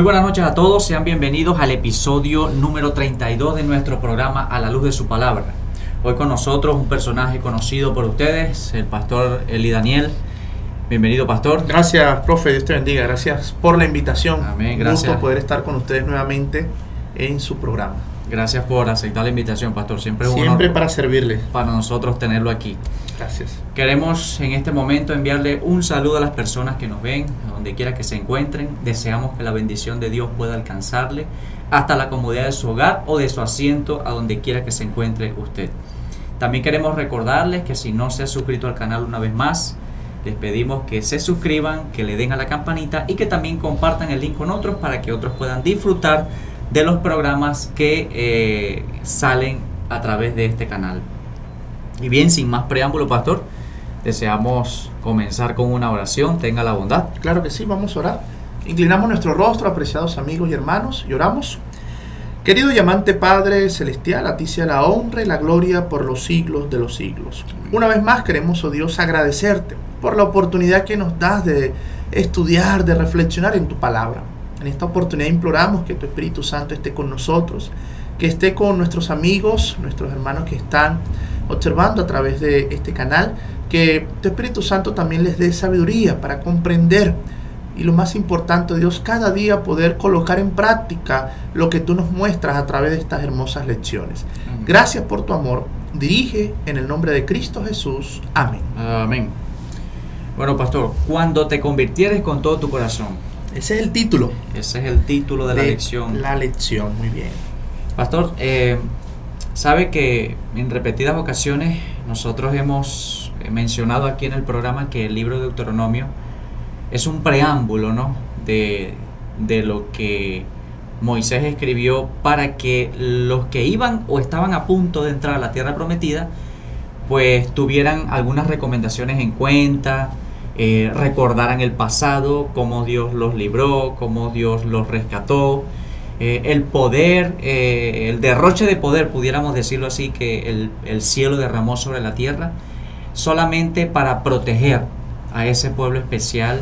Muy buenas noches a todos, sean bienvenidos al episodio número 32 de nuestro programa A la Luz de su Palabra. Hoy con nosotros un personaje conocido por ustedes, el pastor Eli Daniel. Bienvenido, pastor. Gracias, profe, Dios te bendiga. Gracias por la invitación. Amén, Un gracias. gusto poder estar con ustedes nuevamente en su programa. Gracias por aceptar la invitación, pastor. Siempre es un Siempre honor para servirle. para nosotros tenerlo aquí. Gracias. Queremos en este momento enviarle un saludo a las personas que nos ven, a donde quiera que se encuentren. Deseamos que la bendición de Dios pueda alcanzarle hasta la comodidad de su hogar o de su asiento, a donde quiera que se encuentre usted. También queremos recordarles que si no se ha suscrito al canal una vez más, les pedimos que se suscriban, que le den a la campanita y que también compartan el link con otros para que otros puedan disfrutar de los programas que salen a través de este canal. Y bien, sin más preámbulo, pastor, deseamos comenzar con una oración. Tenga la bondad. Claro que sí, vamos a orar. Inclinamos nuestro rostro, apreciados amigos y hermanos, y oramos. Querido y amante Padre Celestial, a ti sea la honra y la gloria por los siglos de los siglos. Una vez más queremos, oh Dios, agradecerte por la oportunidad que nos das de estudiar, de reflexionar en tu palabra. En esta oportunidad imploramos que tu Espíritu Santo esté con nosotros, que esté con nuestros amigos, nuestros hermanos que están observando a través de este canal, que tu Espíritu Santo también les dé sabiduría para comprender y lo más importante, Dios, cada día poder colocar en práctica lo que tú nos muestras a través de estas hermosas lecciones. Gracias por tu amor. Dirige en el nombre de Cristo Jesús. Amén. Amén. Bueno, pastor, cuando te convirtieres con todo tu corazón. Ese es el título. Ese es el título de la lección. La lección, muy bien. Pastor, sabe que en repetidas ocasiones nosotros hemos mencionado aquí en el programa que el libro de Deuteronomio es un preámbulo, ¿no?, de lo que Moisés escribió para que los que iban o estaban a punto de entrar a la tierra prometida pues tuvieran algunas recomendaciones en cuenta, recordaran el pasado, cómo Dios los libró, cómo Dios los rescató, el poder, el derroche de poder, pudiéramos decirlo así, que el cielo derramó sobre la tierra solamente para proteger a ese pueblo especial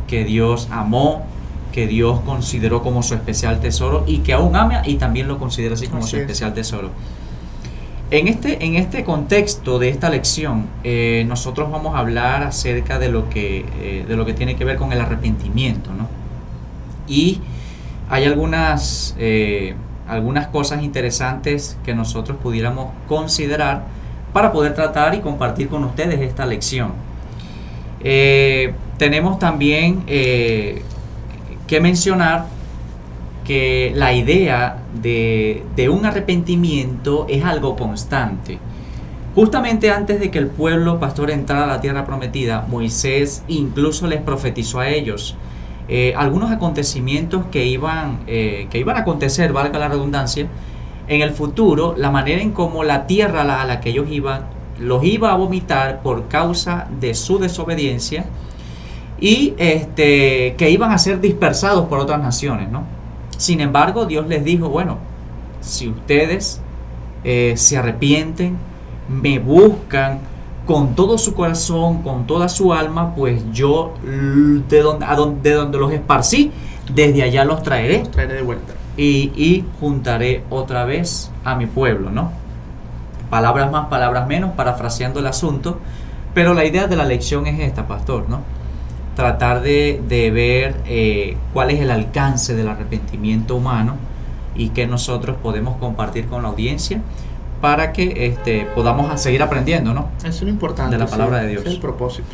que Dios amó, que Dios consideró como su especial tesoro y que aún ama y también lo considera así como su especial tesoro. En este contexto de esta lección, nosotros vamos a hablar acerca de lo que tiene que ver con el arrepentimiento, ¿no? Y hay algunas cosas interesantes que nosotros pudiéramos considerar para poder tratar y compartir con ustedes esta lección. Tenemos también que mencionar que la idea de un arrepentimiento es algo constante. Justamente antes de que el pueblo, pastor, entrara a la tierra prometida, Moisés incluso les profetizó a ellos algunos acontecimientos que iban a acontecer, valga la redundancia, en el futuro, la manera en cómo la tierra a la que ellos los iba a vomitar por causa de su desobediencia y que iban a ser dispersados por otras naciones, ¿no? Sin embargo, Dios les dijo, bueno, si ustedes se arrepienten, me buscan con todo su corazón, con toda su alma, pues yo de donde los esparcí, desde allá los traeré. Los traeré de vuelta. Y juntaré otra vez a mi pueblo, ¿no? Palabras más, palabras menos, parafraseando el asunto, pero la idea de la lección es esta, pastor, ¿no? Tratar de ver cuál es el alcance del arrepentimiento humano y que nosotros podemos compartir con la audiencia para que podamos seguir aprendiendo, ¿no? Eso es lo importante. De la palabra de Dios. Ese es el propósito.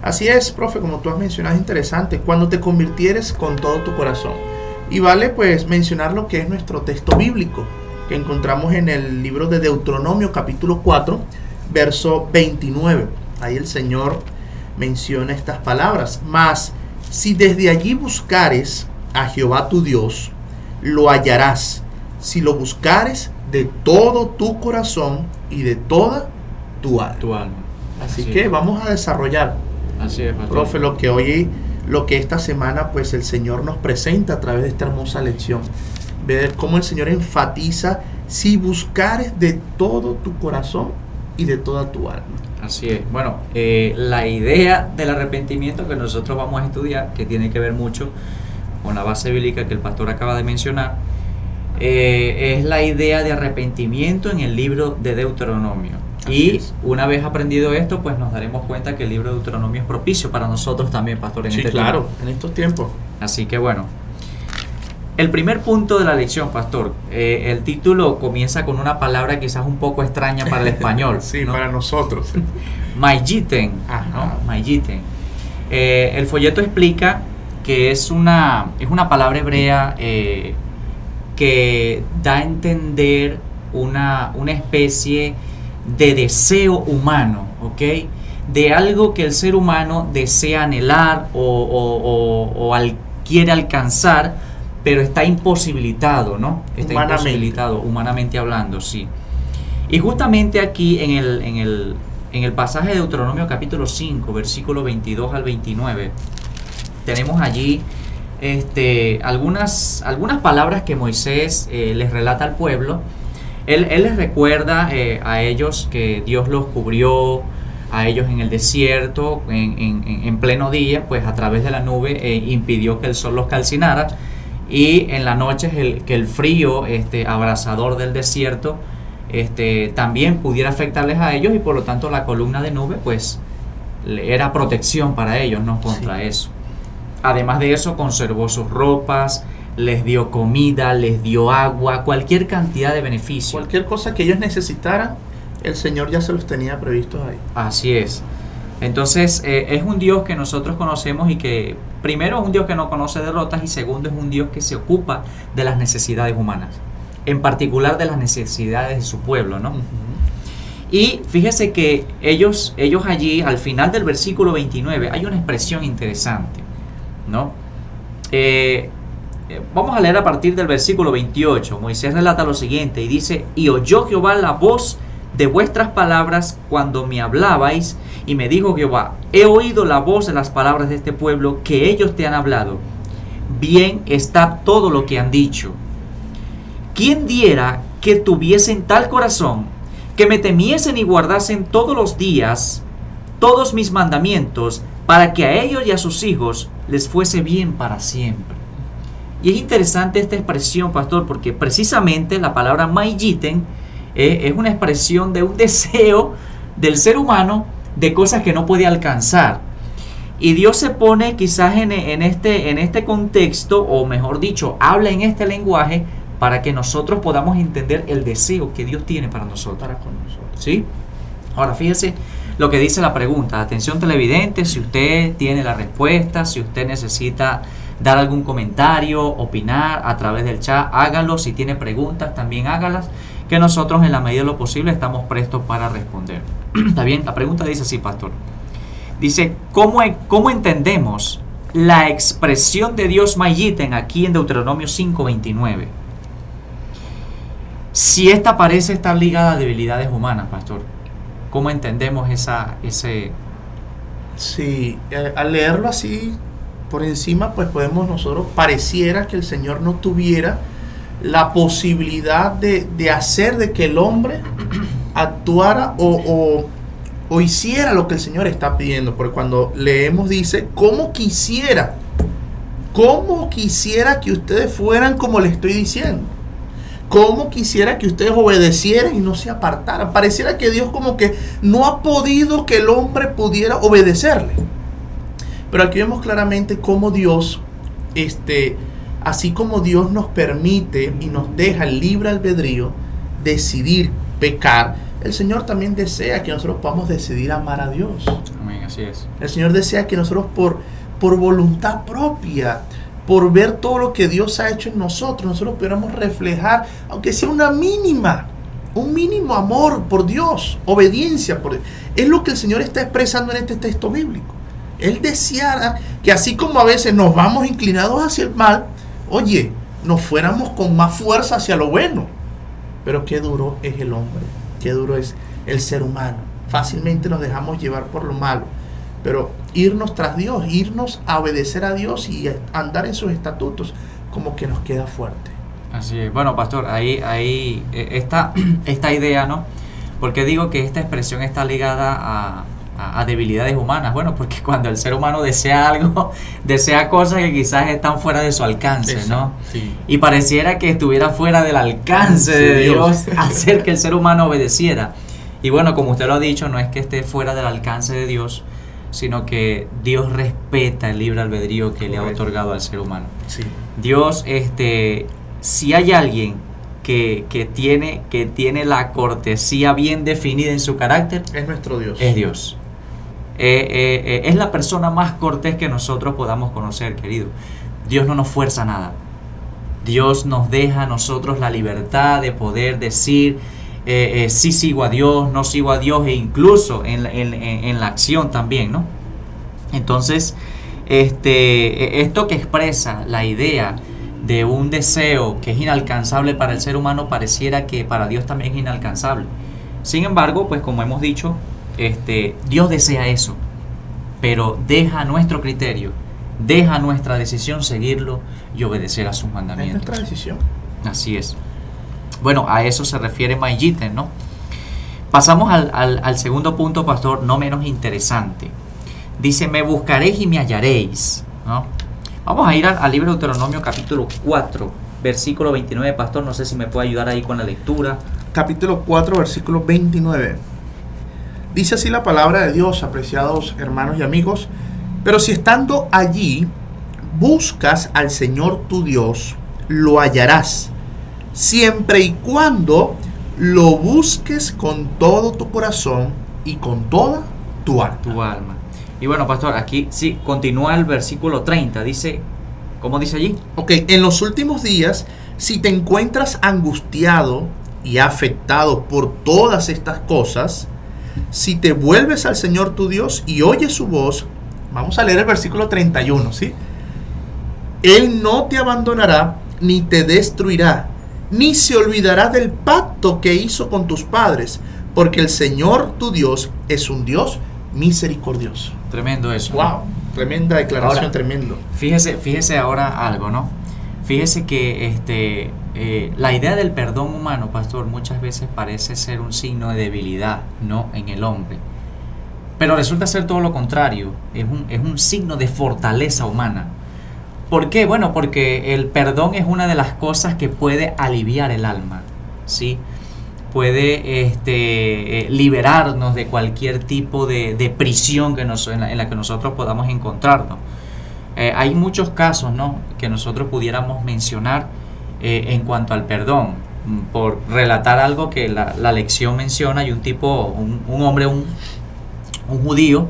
Así es, profe, como tú has mencionado, es interesante. Cuando te convirtieres con todo tu corazón. Y vale pues mencionar lo que es nuestro texto bíblico, que encontramos en el libro de Deuteronomio capítulo 4, verso 29. Ahí el Señor menciona estas palabras. Mas si desde allí buscares a Jehová tu Dios, lo hallarás, si lo buscares de todo tu corazón y de toda tu alma. Así que es. Vamos a desarrollar, Así es, pastor. profe, lo que esta semana pues el Señor nos presenta a través de esta hermosa lección. Ver cómo el Señor enfatiza: si buscares de todo tu corazón y de toda tu alma. Así es. Bueno, la idea del arrepentimiento que nosotros vamos a estudiar, que tiene que ver mucho con la base bíblica que el pastor acaba de mencionar, es la idea de arrepentimiento en el libro de Deuteronomio. Y una vez aprendido esto, pues nos daremos cuenta que el libro de Deuteronomio es propicio para nosotros también, pastor, en Sí, este claro, tiempo. en estos tiempos. Así que bueno, el primer punto de la lección, pastor, el título comienza con una palabra quizás un poco extraña para el español. Sí, ¿no? para nosotros. Mayiten, ¿no? Mayiten. El folleto explica que es una palabra hebrea que da a entender una especie de deseo humano, ¿ok? De algo que el ser humano desea anhelar o quiere alcanzar, pero está imposibilitado, ¿no? Está imposibilitado, humanamente hablando, sí. Y justamente aquí en el pasaje de Deuteronomio capítulo 5, versículo 22 al 29, tenemos allí algunas palabras que Moisés les relata al pueblo. Él les recuerda a ellos que Dios los cubrió, a ellos en el desierto, en pleno día, pues a través de la nube impidió que el sol los calcinara, y en la noche que el frío abrasador del desierto también pudiera afectarles a ellos, y por lo tanto la columna de nube pues era protección para ellos, ¿no? Contra eso. Además de eso, conservó sus ropas, les dio comida, les dio agua, cualquier cantidad de beneficios. Cualquier cosa que ellos necesitaran, el Señor ya se los tenía previstos ahí. Así es. Entonces, es un Dios que nosotros conocemos, y que primero es un Dios que no conoce derrotas, y segundo es un Dios que se ocupa de las necesidades humanas, en particular de las necesidades de su pueblo, ¿no? Y fíjese que ellos allí, al final del versículo 29, hay una expresión interesante, ¿no? Vamos a leer a partir del versículo 28. Moisés relata lo siguiente y dice: y oyó Jehová la voz de vuestras palabras cuando me hablabais, y me dijo Jehová: he oído la voz de las palabras de este pueblo que ellos te han hablado. Bien está todo lo que han dicho. ¿Quién diera que tuviesen tal corazón, que me temiesen y guardasen todos los días todos mis mandamientos, para que a ellos y a sus hijos les fuese bien para siempre? Y es interesante esta expresión, pastor, porque precisamente la palabra mayiten es una expresión de un deseo del ser humano de cosas que no puede alcanzar. Y Dios se pone quizás en este contexto, o mejor dicho, habla en este lenguaje para que nosotros podamos entender el deseo que Dios tiene para nosotros. Para con nosotros. ¿Sí? Ahora fíjese lo que dice la pregunta. Atención televidente, si usted tiene la respuesta, si usted necesita dar algún comentario, opinar a través del chat, hágalo. Si tiene preguntas, también hágalas, que nosotros en la medida de lo posible estamos prestos para responder. ¿Está bien? La pregunta dice así, pastor. Dice: ¿cómo entendemos la expresión de Dios mayiten aquí en Deuteronomio 5:29? Si esta parece estar ligada a debilidades humanas, pastor, ¿cómo entendemos ese? Sí, al leerlo así por encima, pues nosotros pareciera que el Señor no tuviera la posibilidad de hacer de que el hombre actuara o hiciera lo que el Señor está pidiendo. Porque cuando leemos dice: ¿cómo quisiera que ustedes fueran como le estoy diciendo? ¿Cómo quisiera que ustedes obedecieran y no se apartaran? Pareciera que Dios como que no ha podido que el hombre pudiera obedecerle. Pero aquí vemos claramente cómo Dios, así como Dios nos permite y nos deja el libre albedrío decidir pecar, el Señor también desea que nosotros podamos decidir amar a Dios. Amén, así es. El Señor desea que nosotros por voluntad propia, por ver todo lo que Dios ha hecho en nosotros pudiéramos reflejar, aunque sea un mínimo amor por Dios, obediencia por Dios. Es lo que el Señor está expresando en este texto bíblico. Él deseara que, así como a veces nos vamos inclinados hacia el mal, oye, nos fuéramos con más fuerza hacia lo bueno. Pero qué duro es el hombre, qué duro es el ser humano. Fácilmente nos dejamos llevar por lo malo. Pero irnos tras Dios, irnos a obedecer a Dios y andar en sus estatutos, como que nos queda fuerte. Así es. Bueno, pastor, ahí esta idea, ¿no? Porque digo que esta expresión está ligada a debilidades humanas. Bueno, porque cuando el ser humano desea algo, desea cosas que quizás están fuera de su alcance, ¿no? Sí. Y pareciera que estuviera fuera del alcance de Dios hacer que el ser humano obedeciera. Y bueno, como usted lo ha dicho, no es que esté fuera del alcance de Dios, sino que Dios respeta el libre albedrío que le ha otorgado al ser humano. Sí. Dios, si hay alguien que tiene la cortesía bien definida en su carácter, Es nuestro Dios. es Dios. Es la persona más cortés que nosotros podamos conocer, querido. Dios no nos fuerza nada. Dios nos deja a nosotros la libertad de poder decir sí sigo a Dios, no sigo a Dios, e incluso en la acción también, ¿no? Entonces, esto que expresa la idea de un deseo que es inalcanzable para el ser humano, pareciera que para Dios también es inalcanzable. Sin embargo, pues como hemos dicho, Dios desea eso, pero deja a nuestro criterio, deja a nuestra decisión seguirlo y obedecer a sus Es mandamientos. nuestra decisión. Así es. Bueno, a eso se refiere Mayiten, ¿no? Pasamos al segundo punto, pastor, no menos interesante. Dice, me buscaréis y me hallaréis, ¿no? Vamos a ir al libro de Deuteronomio capítulo 4, versículo 29, pastor, no sé si me puede ayudar ahí con la lectura. Capítulo 4, versículo 29. Dice así la palabra de Dios, apreciados hermanos y amigos. Pero si estando allí buscas al Señor tu Dios, lo hallarás, siempre y cuando lo busques con todo tu corazón y con toda tu alma. Tu alma. Y bueno, pastor, aquí sí, continúa el versículo 30, dice, ¿cómo dice allí? Ok, en los últimos días, si te encuentras angustiado y afectado por todas estas cosas, si te vuelves al Señor tu Dios y oyes su voz, vamos a leer el versículo 31, ¿sí? Él no te abandonará ni te destruirá, ni se olvidará del pacto que hizo con tus padres, porque el Señor tu Dios es un Dios misericordioso. Tremendo eso. Wow, tremenda declaración, Ahora, tremendo. Fíjese ahora algo, ¿no? Fíjese que la idea del perdón humano, pastor, muchas veces parece ser un signo de debilidad, ¿no? En el hombre. Pero resulta ser todo lo contrario, es un signo de fortaleza humana. ¿Por qué? Bueno, porque el perdón es una de las cosas que puede aliviar el alma, ¿sí? Puede liberarnos de cualquier tipo de prisión en la que nosotros podamos encontrarnos. Hay muchos casos, ¿no?, que nosotros pudiéramos mencionar en cuanto al perdón. Por relatar algo que la lección menciona, hay un hombre, un judío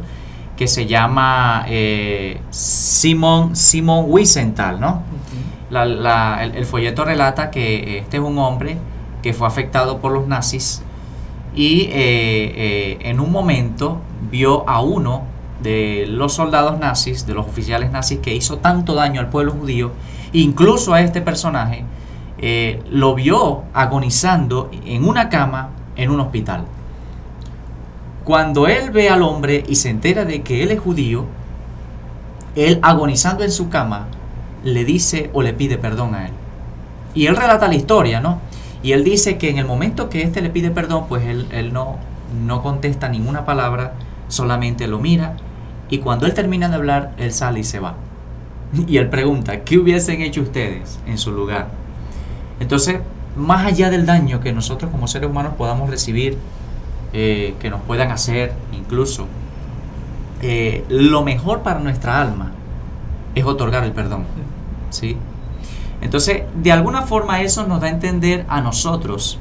que se llama Simon Wiesenthal, ¿no? El folleto relata que este es un hombre que fue afectado por los nazis y en un momento vio a uno de los soldados nazis, de los oficiales nazis, que hizo tanto daño al pueblo judío, incluso a este personaje, lo vio agonizando en una cama en un hospital. Cuando él ve al hombre y se entera de que él es judío, él, agonizando en su cama, le dice o le pide perdón a él. Y él relata la historia, ¿no? Y él dice que en el momento que éste le pide perdón, pues él no contesta ninguna palabra, solamente lo mira, y cuando él termina de hablar, él sale y se va. Y él pregunta, ¿qué hubiesen hecho ustedes en su lugar? Entonces, más allá del daño que nosotros como seres humanos podamos recibir, que nos puedan hacer incluso, lo mejor para nuestra alma es otorgar el perdón, ¿sí? Entonces, de alguna forma eso nos da a entender a nosotros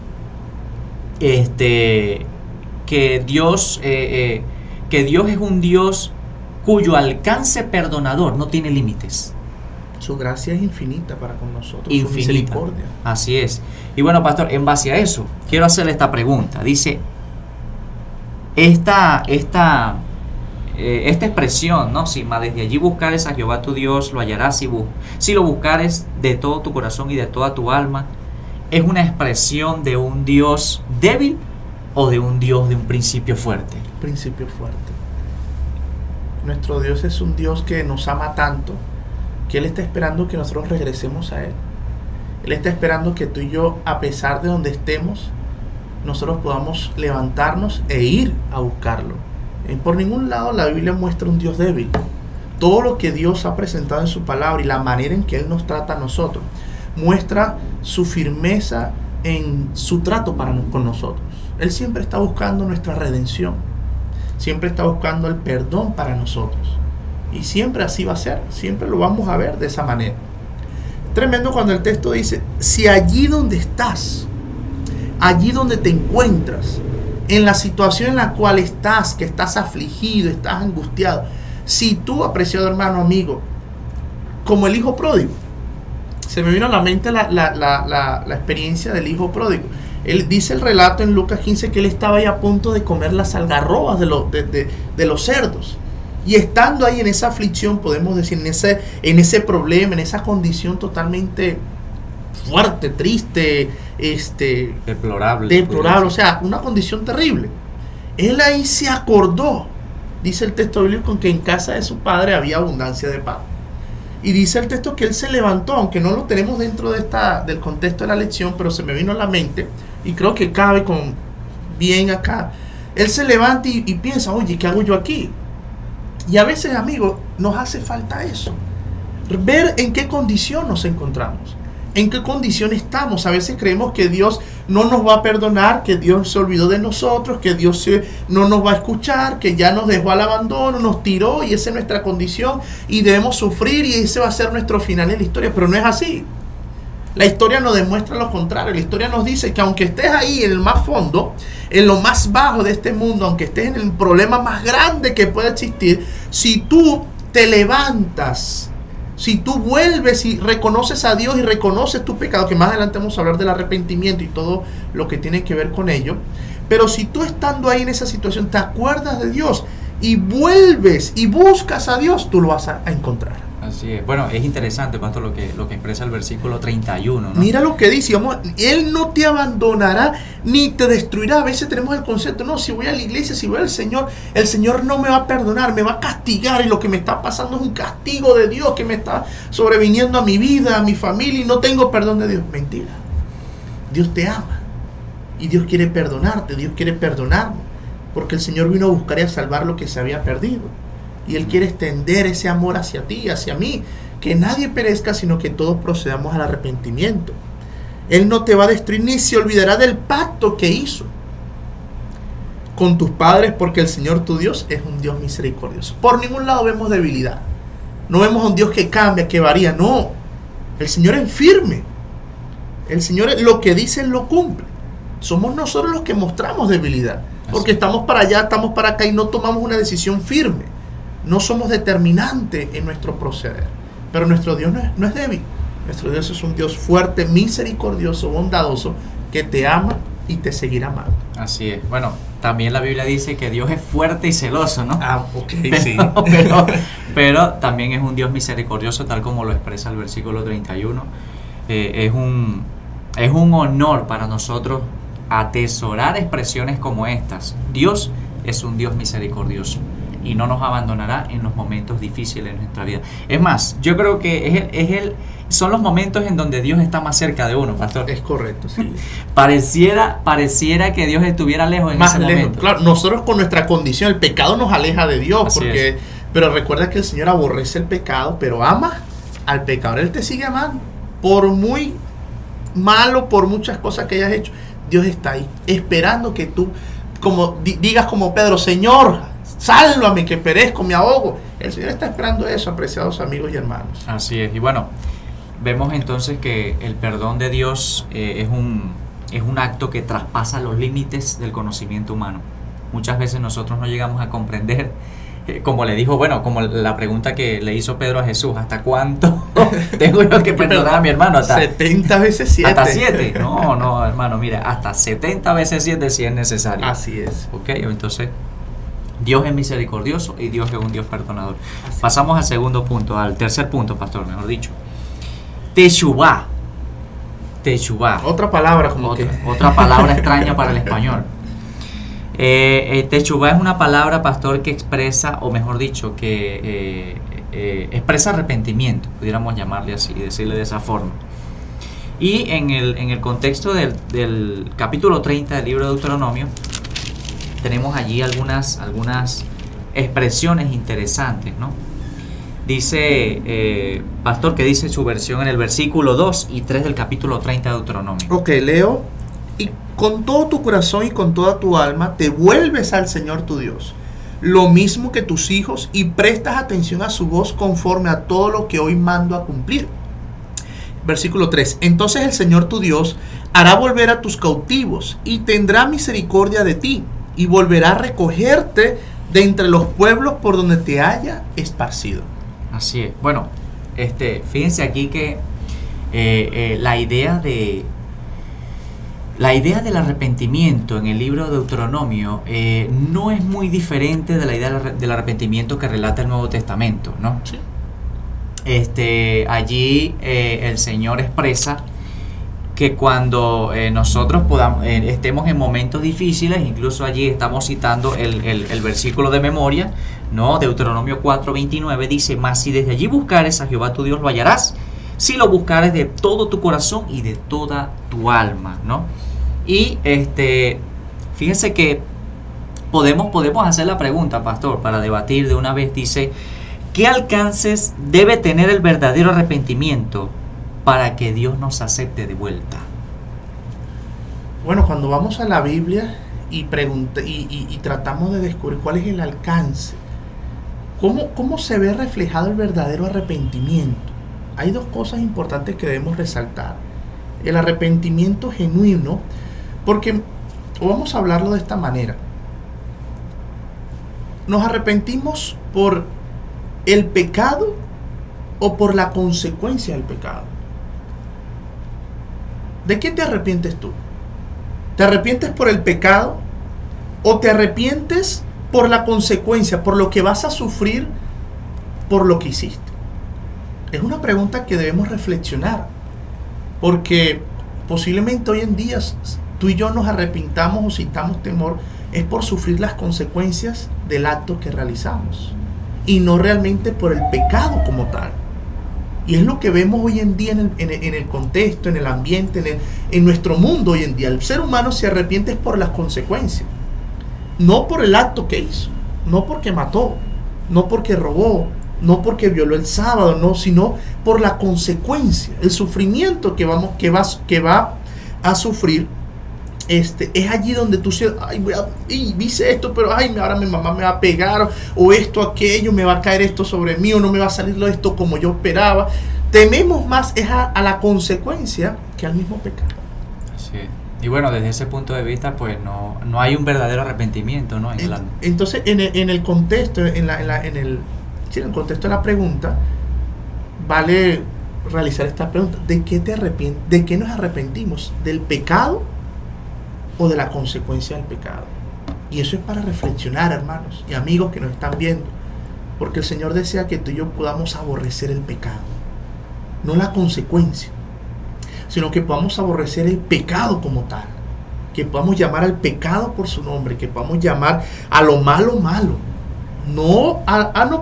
que Dios es un Dios cuyo alcance perdonador no tiene límites. Su gracia es infinita para con nosotros. Infinita. Su misericordia. Así es. Y bueno, pastor, en base a eso, quiero hacerle esta pregunta. Dice, esta expresión, ¿no? Si desde allí buscares a Jehová tu Dios, lo hallarás si lo buscares de todo tu corazón y de toda tu alma, ¿es una expresión de un Dios débil o de un Dios de un principio fuerte? Principio fuerte. Nuestro Dios es un Dios que nos ama tanto que Él está esperando que nosotros regresemos a Él. Él está esperando que tú y yo, a pesar de donde estemos, nosotros podamos levantarnos e ir a buscarlo. Por ningún lado la Biblia muestra un Dios débil. Todo lo que Dios ha presentado en su palabra y la manera en que Él nos trata a nosotros muestra su firmeza en su trato con nosotros. Él siempre está buscando nuestra redención, siempre está buscando el perdón para nosotros, y siempre así va a ser, siempre lo vamos a ver de esa manera. Tremendo cuando el texto dice: si allí donde estás, allí donde te encuentras, en la situación en la cual estás, que estás afligido, estás angustiado, si tú, apreciado hermano, amigo, como el hijo pródigo, se me vino a la mente la experiencia del hijo pródigo. Él dice el relato en Lucas 15 que él estaba ahí a punto de comer las algarrobas de los cerdos. Y estando ahí en esa aflicción, podemos decir, en ese problema, en esa condición totalmente fuerte, triste, deplorable, o sea, una condición terrible. Él ahí se acordó, dice el texto bíblico, que en casa de su padre había abundancia de pan. Y dice el texto que él se levantó, aunque no lo tenemos dentro del contexto de la lección, pero se me vino a la mente y creo que cabe bien acá. Él se levanta y piensa: oye, ¿qué hago yo aquí? Y a veces, amigos, nos hace falta eso. Ver en qué condición nos encontramos, en qué condición estamos. A veces creemos que Dios no nos va a perdonar, que Dios se olvidó de nosotros, que Dios no nos va a escuchar, que ya nos dejó al abandono, nos tiró, y esa es nuestra condición y debemos sufrir y ese va a ser nuestro final en la historia. Pero no es así. La historia nos demuestra lo contrario. La historia nos dice que aunque estés ahí en el más fondo, en lo más bajo de este mundo, aunque estés en el problema más grande que pueda existir, si tú te levantas, si tú vuelves y reconoces a Dios y reconoces tu pecado, que más adelante vamos a hablar del arrepentimiento y todo lo que tiene que ver con ello, pero si tú estando ahí en esa situación te acuerdas de Dios y vuelves y buscas a Dios, tú lo vas a encontrar. Así es. Bueno, es interesante, pastor, lo que expresa el versículo 31, ¿no? Mira lo que dice: Él no te abandonará ni te destruirá. A veces tenemos el concepto: no, si voy a la iglesia, si voy al Señor, el Señor no me va a perdonar, me va a castigar, y lo que me está pasando es un castigo de Dios que me está sobreviniendo a mi vida, a mi familia, y no tengo perdón de Dios. Mentira. Dios te ama y Dios quiere perdonarte, Dios quiere perdonarnos, porque el Señor vino a buscar y a salvar lo que se había perdido. Y Él quiere extender ese amor hacia ti, hacia mí, que nadie perezca, sino que todos procedamos al arrepentimiento. Él no te va a destruir ni se olvidará del pacto que hizo con tus padres, porque el Señor tu Dios es un Dios misericordioso. Por ningún lado vemos debilidad. No vemos un Dios que cambia, que varía. No, el Señor es firme. El Señor lo que dice Él lo cumple. Somos nosotros los que mostramos debilidad, porque estamos para allá, estamos para acá y no tomamos una decisión firme. No somos determinantes en nuestro proceder. Pero nuestro Dios no es débil. Nuestro Dios es un Dios fuerte, misericordioso, bondadoso, que te ama y te seguirá amando. Así es. Bueno, también la Biblia dice que Dios es fuerte y celoso, ¿no? Ok, pero, sí. pero también es un Dios misericordioso, tal como lo expresa el versículo 31. Es un honor para nosotros atesorar expresiones como estas. Dios es un Dios misericordioso y no nos abandonará en los momentos difíciles de nuestra vida. Es más, yo creo que son los momentos en donde Dios está más cerca de uno, pastor. Es correcto, sí. Pareciera que Dios estuviera lejos en ese momento. Claro, nosotros con nuestra condición, el pecado nos aleja de Dios, pero recuerda que el Señor aborrece el pecado, pero ama al pecador. Él te sigue amando, por muy malo, por muchas cosas que hayas hecho. Dios está ahí, esperando que tú digas como Pedro: Señor, sálvame, que perezco, me ahogo. El Señor está esperando eso, apreciados amigos y hermanos. Así es. Y bueno, vemos entonces que el perdón de Dios es un acto que traspasa los límites del conocimiento humano. Muchas veces nosotros no llegamos a comprender, como le dijo, como la pregunta que le hizo Pedro a Jesús: ¿hasta cuánto tengo yo que perdonar a mi hermano? Hasta 70 veces 7. ¿Hasta 7? No, hermano, mira, hasta 70 veces 7 si es necesario. Así es. Ok, entonces Dios es misericordioso y Dios es un Dios perdonador. Pasamos al segundo punto, al tercer punto, pastor, mejor dicho. Teshuvá. Otra palabra otra palabra extraña para el español. Teshuvá es una palabra, pastor, que expresa, o mejor dicho, que expresa arrepentimiento, pudiéramos llamarle así, decirle de esa forma. Y en el contexto del capítulo 30 del libro de Deuteronomio, tenemos allí algunas expresiones interesantes, ¿no? Dice, pastor, que dice su versión en el versículo 2 y 3 del capítulo 30 de Deuteronomio. Ok, leo. Y con todo tu corazón y con toda tu alma te vuelves al Señor tu Dios, lo mismo que tus hijos, y prestas atención a su voz conforme a todo lo que hoy mando a cumplir. Versículo 3. Entonces el Señor tu Dios hará volver a tus cautivos y tendrá misericordia de ti y volverá a recogerte de entre los pueblos por donde te haya esparcido. Así es. Bueno, fíjense aquí que la idea del arrepentimiento en el libro de Deuteronomio no es muy diferente de la idea del arrepentimiento que relata el Nuevo Testamento, ¿no? Sí. Allí el Señor expresa que cuando nosotros estemos en momentos difíciles, incluso allí estamos citando el versículo de memoria, ¿no? Deuteronomio 4:29 dice: mas si desde allí buscares a Jehová tu Dios, lo hallarás, si lo buscares de todo tu corazón y de toda tu alma, ¿no? Y fíjense que podemos hacer la pregunta, pastor, para debatir de una vez. Dice: ¿qué alcances debe tener el verdadero arrepentimiento para que Dios nos acepte de vuelta? Bueno, cuando vamos a la Biblia y tratamos de descubrir cuál es el alcance, ¿cómo se ve reflejado el verdadero arrepentimiento? Hay dos cosas importantes que debemos resaltar. El arrepentimiento genuino, porque vamos a hablarlo de esta manera. Nos arrepentimos por el pecado o por la consecuencia del pecado. ¿De qué te arrepientes tú? ¿Te arrepientes por el pecado o te arrepientes por la consecuencia, por lo que vas a sufrir por lo que hiciste? Es una pregunta que debemos reflexionar, porque posiblemente hoy en día tú y yo nos arrepintamos o sintamos temor es por sufrir las consecuencias del acto que realizamos y no realmente por el pecado como tal. Y es lo que vemos hoy en día en el contexto, en el ambiente, en nuestro mundo hoy en día. El ser humano se arrepiente por las consecuencias, no por el acto que hizo, no porque mató, no porque robó, no porque violó el sábado, no, sino por la consecuencia, el sufrimiento que va a sufrir. Es allí donde tú dices: ay, dice esto, pero ay, ahora mi mamá me va a pegar, o esto, aquello, me va a caer esto sobre mí, o no me va a salir esto como yo esperaba. Tememos más a la consecuencia que al mismo pecado. Sí. Y bueno, desde ese punto de vista, pues no hay un verdadero arrepentimiento, ¿no? Entonces, en el contexto, en el contexto de la pregunta, vale realizar esta pregunta: ¿de qué te arrepientes? ¿De qué nos arrepentimos? ¿Del pecado o de la consecuencia del pecado? Y eso es para reflexionar, hermanos y amigos que nos están viendo, porque el Señor desea que tú y yo podamos aborrecer el pecado, no la consecuencia, sino que podamos aborrecer el pecado como tal, que podamos llamar al pecado por su nombre, que podamos llamar a lo malo malo, no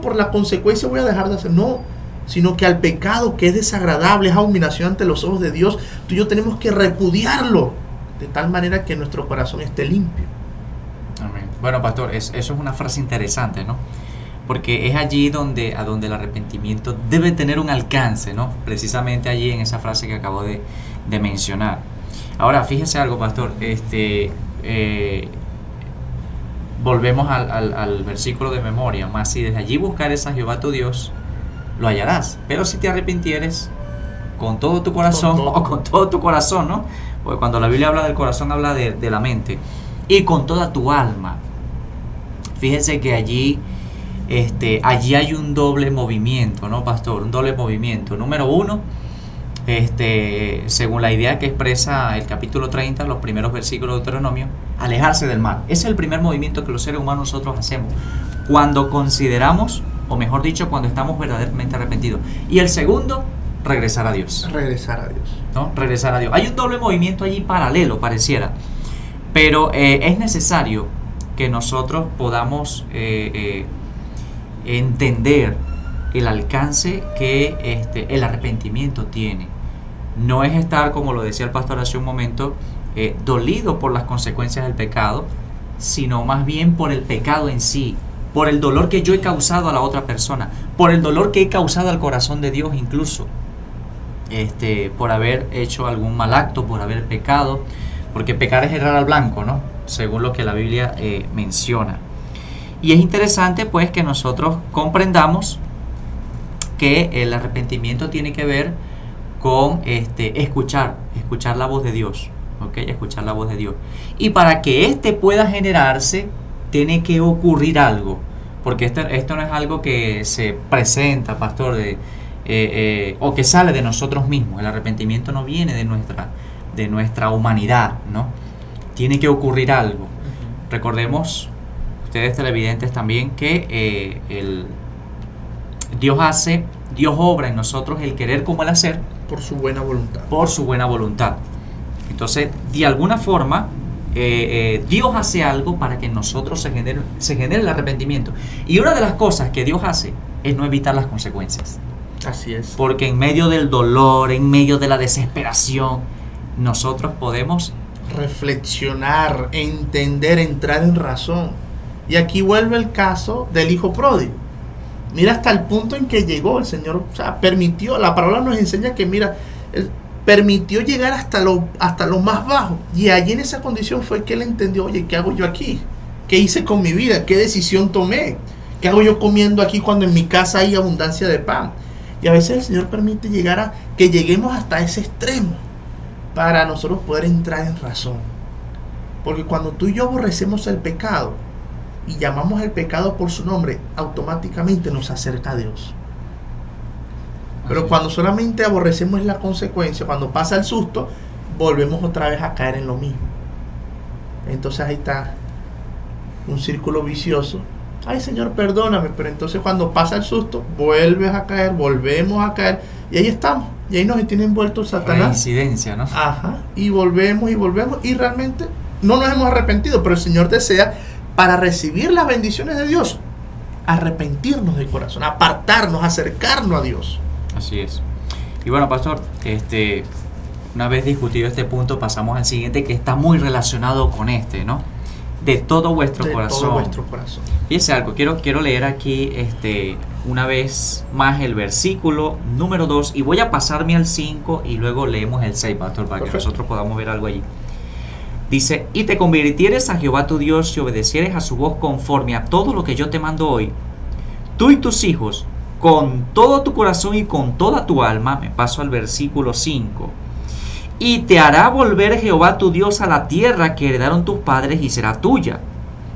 por la consecuencia voy a dejar de hacer, no, sino que al pecado que es desagradable, es abominación ante los ojos de Dios, tú y yo tenemos que repudiarlo de tal manera que nuestro corazón esté limpio. Amén. Bueno, pastor, eso es una frase interesante, ¿no? Porque es allí donde el arrepentimiento debe tener un alcance, ¿no? Precisamente allí en esa frase que acabo de mencionar. Ahora, fíjese algo, pastor. Volvemos al versículo de memoria: mas si desde allí buscares a Jehová tu Dios, lo hallarás. Pero si te arrepintieres con todo tu corazón, con todo tu corazón, ¿no? Porque cuando la Biblia habla del corazón, habla de la mente. Y con toda tu alma. Fíjense que allí hay un doble movimiento, ¿no, pastor? Un doble movimiento. Número uno, según la idea que expresa el capítulo 30, los primeros versículos de Deuteronomio, alejarse del mal. Ese es el primer movimiento que los seres humanos nosotros hacemos cuando consideramos, o mejor dicho, cuando estamos verdaderamente arrepentidos. Y el segundo, regresar a Dios. Regresar a Dios. ¿No? Regresar a Dios. Hay un doble movimiento allí paralelo, pareciera. Pero es necesario que nosotros podamos entender el alcance que el arrepentimiento tiene. No es estar, como lo decía el pastor hace un momento, dolido por las consecuencias del pecado, sino más bien por el pecado en sí, por el dolor que yo he causado a la otra persona, por el dolor que he causado al corazón de Dios incluso, por haber hecho algún mal acto, por haber pecado, porque pecar es errar al blanco, ¿no? Según lo que la Biblia menciona. Y es interesante pues que nosotros comprendamos que el arrepentimiento tiene que ver con escuchar la voz de Dios, ¿ok? Escuchar la voz de Dios. Y para que pueda generarse, tiene que ocurrir algo, porque esto no es algo que se presenta, pastor, o que sale de nosotros mismos. El arrepentimiento no viene de nuestra humanidad, ¿no? Tiene que ocurrir algo. Recordemos, ustedes televidentes también, que Dios obra en nosotros el querer como el hacer. Por su buena voluntad. Por su buena voluntad. Entonces, de alguna forma, Dios hace algo para que en nosotros se genere el arrepentimiento. Y una de las cosas que Dios hace es no evitar las consecuencias. Así es. Porque en medio del dolor, en medio de la desesperación, nosotros podemos reflexionar, entender, entrar en razón. Y aquí vuelve el caso del hijo pródigo. Mira hasta el punto en que llegó el Señor, o sea, permitió, la palabra nos enseña que mira, Él permitió llegar hasta lo más bajo. Y allí en esa condición fue que Él entendió, oye, ¿qué hago yo aquí? ¿Qué hice con mi vida? ¿Qué decisión tomé? ¿Qué hago yo comiendo aquí cuando en mi casa hay abundancia de pan? Y a veces el Señor permite que lleguemos hasta ese extremo para nosotros poder entrar en razón. Porque cuando tú y yo aborrecemos el pecado y llamamos el pecado por su nombre, automáticamente nos acerca a Dios. Pero cuando solamente aborrecemos la consecuencia, cuando pasa el susto, volvemos otra vez a caer en lo mismo. Entonces ahí está un círculo vicioso. Ay, Señor, perdóname, pero entonces cuando pasa el susto, vuelves a caer, volvemos a caer, y ahí estamos, y ahí nos tiene envuelto Satanás. Reincidencia, ¿no? Ajá, y volvemos, y realmente no nos hemos arrepentido, pero el Señor desea, para recibir las bendiciones de Dios, arrepentirnos del corazón, apartarnos, acercarnos a Dios. Así es. Y bueno, pastor, una vez discutido este punto, pasamos al siguiente, que está muy relacionado con ¿no? De todo vuestro corazón. De todo vuestro corazón. Fíjense algo, quiero leer aquí una vez más el versículo número 2, y voy a pasarme al 5 y luego leemos el 6, pastor, para Perfecto. que nosotros podamos ver algo allí. Dice: y te convirtieres a Jehová tu Dios y obedecieres a su voz conforme a todo lo que yo te mando hoy, tú y tus hijos, con todo tu corazón y con toda tu alma. Me paso al versículo 5. Y te hará volver Jehová tu Dios a la tierra que heredaron tus padres, y será tuya.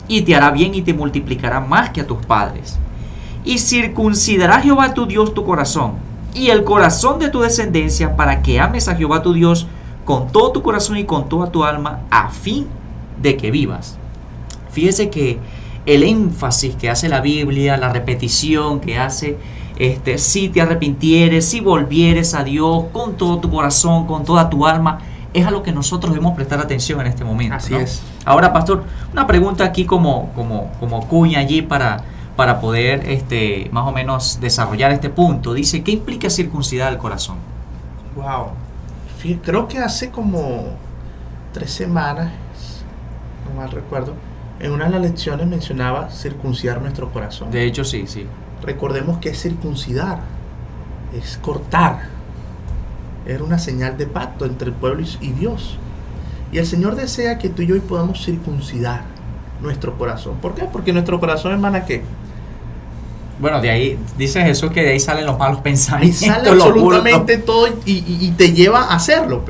Y te hará bien y te multiplicará más que a tus padres. Y circuncidará Jehová tu Dios tu corazón y el corazón de tu descendencia, para que ames a Jehová tu Dios con todo tu corazón y con toda tu alma, a fin de que vivas. Fíjese que el énfasis que hace la Biblia, la repetición que hace, si te arrepintieres, si volvieres a Dios con todo tu corazón, con toda tu alma, es a lo que nosotros debemos prestar atención en este momento. Así ¿no? es. Ahora, pastor, una pregunta aquí como cuña allí para poder más o menos desarrollar este punto. Dice, ¿qué implica circuncidar el corazón? Wow. Creo que hace como 3 semanas, no mal recuerdo, en una de las lecciones mencionaba circuncidar nuestro corazón. De hecho, sí. Recordemos que es circuncidar, es cortar. Era una señal de pacto entre el pueblo y Dios. Y el Señor desea que tú y yo hoy podamos circuncidar nuestro corazón. ¿Por qué? Porque nuestro corazón, hermana, ¿qué? Bueno, de ahí dice Jesús que de ahí salen los malos Ahí pensamientos. sale absolutamente todo y te lleva a hacerlo.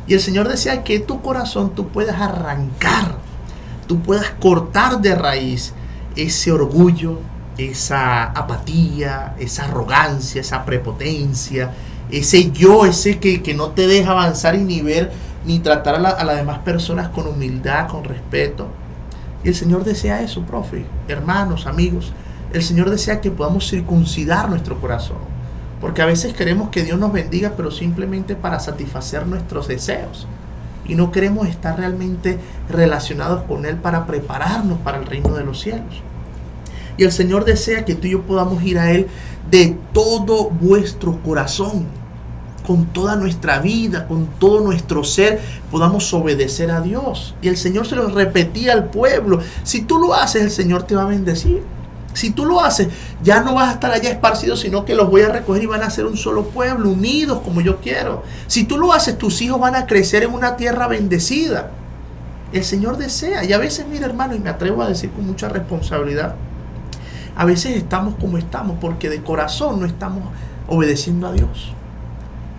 Y el Señor desea que tu corazón tú puedas arrancar, tú puedas cortar de raíz ese orgullo, esa apatía, esa arrogancia, esa prepotencia, ese yo, que no te deja avanzar y ni ver, ni tratar a las demás personas con humildad, con respeto. Y el Señor desea eso, profe, hermanos, amigos. El Señor desea que podamos circuncidar nuestro corazón. Porque a veces queremos que Dios nos bendiga, pero simplemente para satisfacer nuestros deseos. Y no queremos estar realmente relacionados con Él para prepararnos para el reino de los cielos. Y el Señor desea que tú y yo podamos ir a Él de todo vuestro corazón, con toda nuestra vida, con todo nuestro ser, podamos obedecer a Dios. Y el Señor se lo repetía al pueblo: si tú lo haces, el Señor te va a bendecir. Si tú lo haces, ya no vas a estar allá esparcido, sino que los voy a recoger y van a ser un solo pueblo, unidos como yo quiero. Si tú lo haces, tus hijos van a crecer en una tierra bendecida. El Señor desea. Y a veces, mira, hermano, y me atrevo a decir con mucha responsabilidad, a veces estamos como estamos porque de corazón no estamos obedeciendo a Dios.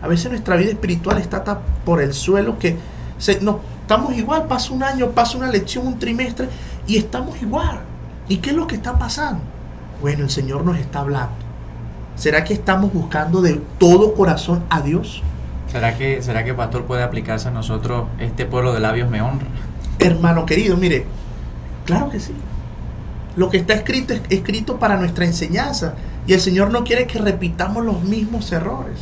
A veces nuestra vida espiritual está tan por el suelo que estamos igual. Pasa un año, pasa una lección, un trimestre y estamos igual. ¿Y qué es lo que está pasando? Bueno, el Señor nos está hablando. ¿Será que estamos buscando de todo corazón a Dios? ¿Será que pastor puede aplicarse a nosotros? Este pueblo de labios me honra. Hermano querido, mire, claro que sí. Lo que está escrito es escrito para nuestra enseñanza. Y el Señor no quiere que repitamos los mismos errores.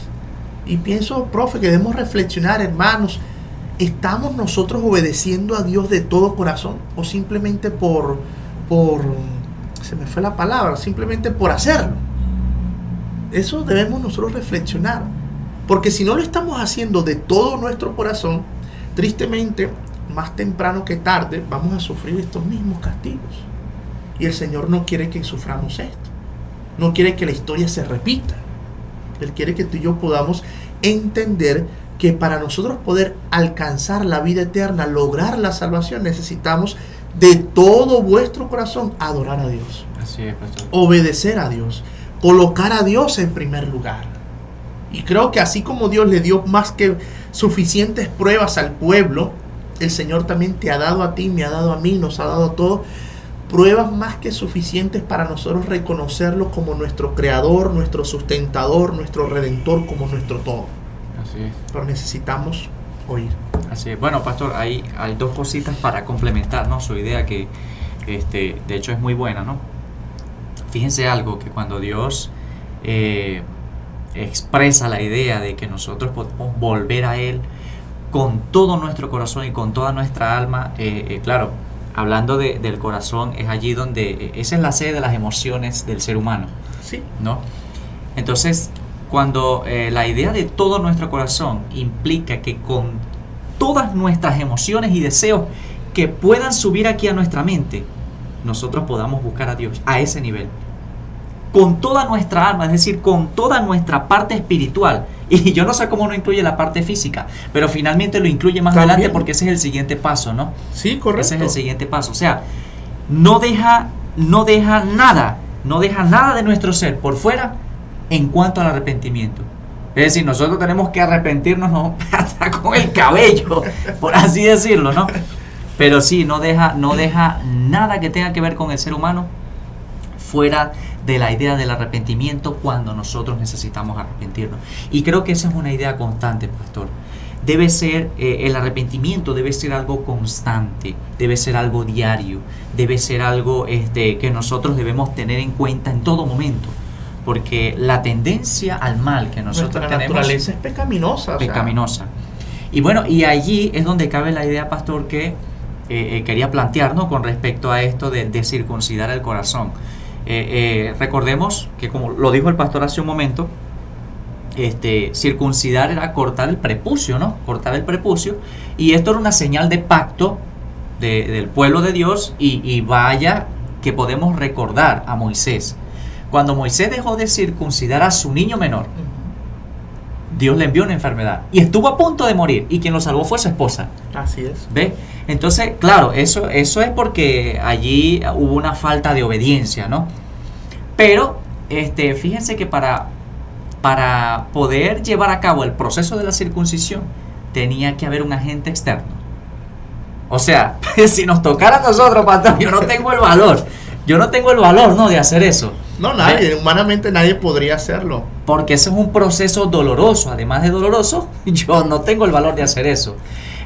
Y pienso, profe, que debemos reflexionar, hermanos. ¿Estamos nosotros obedeciendo a Dios de todo corazón? ¿O simplemente se me fue la palabra, simplemente por hacerlo? Eso debemos nosotros reflexionar. Porque si no lo estamos haciendo de todo nuestro corazón, tristemente, más temprano que tarde, vamos a sufrir estos mismos castigos. Y el Señor no quiere que suframos esto. No quiere que la historia se repita. Él quiere que tú y yo podamos entender que para nosotros poder alcanzar la vida eterna, lograr la salvación, necesitamos de todo vuestro corazón adorar a Dios. Así es, pastor. Obedecer a Dios. Colocar a Dios en primer lugar. Y creo que así como Dios le dio más que suficientes pruebas al pueblo, el Señor también te ha dado a ti, me ha dado a mí, nos ha dado a todos pruebas más que suficientes para nosotros reconocerlo como nuestro creador, nuestro sustentador, nuestro redentor, como nuestro todo. Así es. Pero necesitamos oír. Así es. Bueno, pastor, hay dos cositas para complementar, ¿no?, su idea que de hecho es muy buena, ¿no? Fíjense algo, que cuando Dios expresa la idea de que nosotros podemos volver a Él con todo nuestro corazón y con toda nuestra alma, claro, hablando del corazón, es allí donde esa es la sede de las emociones del ser humano, Sí. ¿no? Entonces, cuando la idea de todo nuestro corazón implica que con todas nuestras emociones y deseos que puedan subir aquí a nuestra mente, nosotros podamos buscar a Dios a ese nivel. Con toda nuestra alma, es decir, con toda nuestra parte espiritual. Y yo no sé cómo no incluye la parte física, pero finalmente lo incluye más También. adelante porque ese es el siguiente paso, ¿no? Sí, correcto. Ese es el siguiente paso. O sea, no deja nada de nuestro ser por fuera en cuanto al arrepentimiento. Es decir, nosotros tenemos que arrepentirnos, ¿no?, hasta con el cabello, por así decirlo, ¿no? Pero sí, no deja nada que tenga que ver con el ser humano fuera de la idea del arrepentimiento cuando nosotros necesitamos arrepentirnos. Y creo que esa es una idea constante, pastor. Debe ser, el arrepentimiento debe ser algo constante, debe ser algo diario, debe ser algo que nosotros debemos tener en cuenta en todo momento. Porque la tendencia al mal que nosotros Nuestra tenemos naturaleza es pecaminosa. pecaminosa. Y bueno, y allí es donde cabe la idea, pastor, que quería plantear, ¿no?, con respecto a esto de circuncidar el corazón. Recordemos que, como lo dijo el pastor hace un momento, circuncidar era cortar el prepucio, ¿no? Cortar el prepucio. Y esto era una señal de pacto del pueblo de Dios. Y vaya que podemos recordar a Moisés. Cuando Moisés dejó de circuncidar a su niño menor, Dios le envió una enfermedad y estuvo a punto de morir, y quien lo salvó fue su esposa. Así es. ¿Ve? Entonces, claro, eso es porque allí hubo una falta de obediencia, ¿no? Pero fíjense que para poder llevar a cabo el proceso de la circuncisión tenía que haber un agente externo. O sea, si nos tocara a nosotros, pastor, yo no tengo el valor, ¿no?, de hacer eso. No, nadie, humanamente nadie podría hacerlo. Porque eso es un proceso doloroso. Además de doloroso, yo no tengo el valor de hacer eso.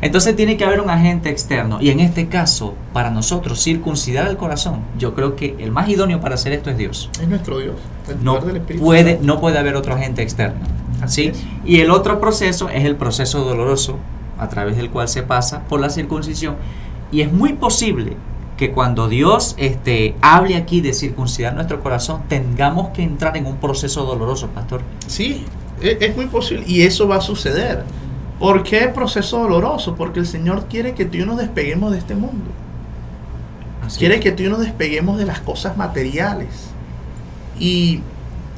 Entonces tiene que haber un agente externo. Y en este caso, para nosotros, circuncidar el corazón, yo creo que el más idóneo para hacer esto es Dios. Es nuestro Dios. El No poder del Espíritu puede, Santo. no puede haber otro agente externo. Así ¿Sí? es. Y el otro proceso es el proceso doloroso, a través del cual se pasa por la circuncisión. Y es muy posible que cuando Dios hable aquí de circuncidar nuestro corazón, tengamos que entrar en un proceso doloroso, pastor. Sí, es muy posible. Y eso va a suceder. ¿Por qué proceso doloroso? Porque el Señor quiere que tú y yo nos despeguemos de este mundo. Así Quiere es. que tú y yo nos despeguemos de las cosas materiales. Y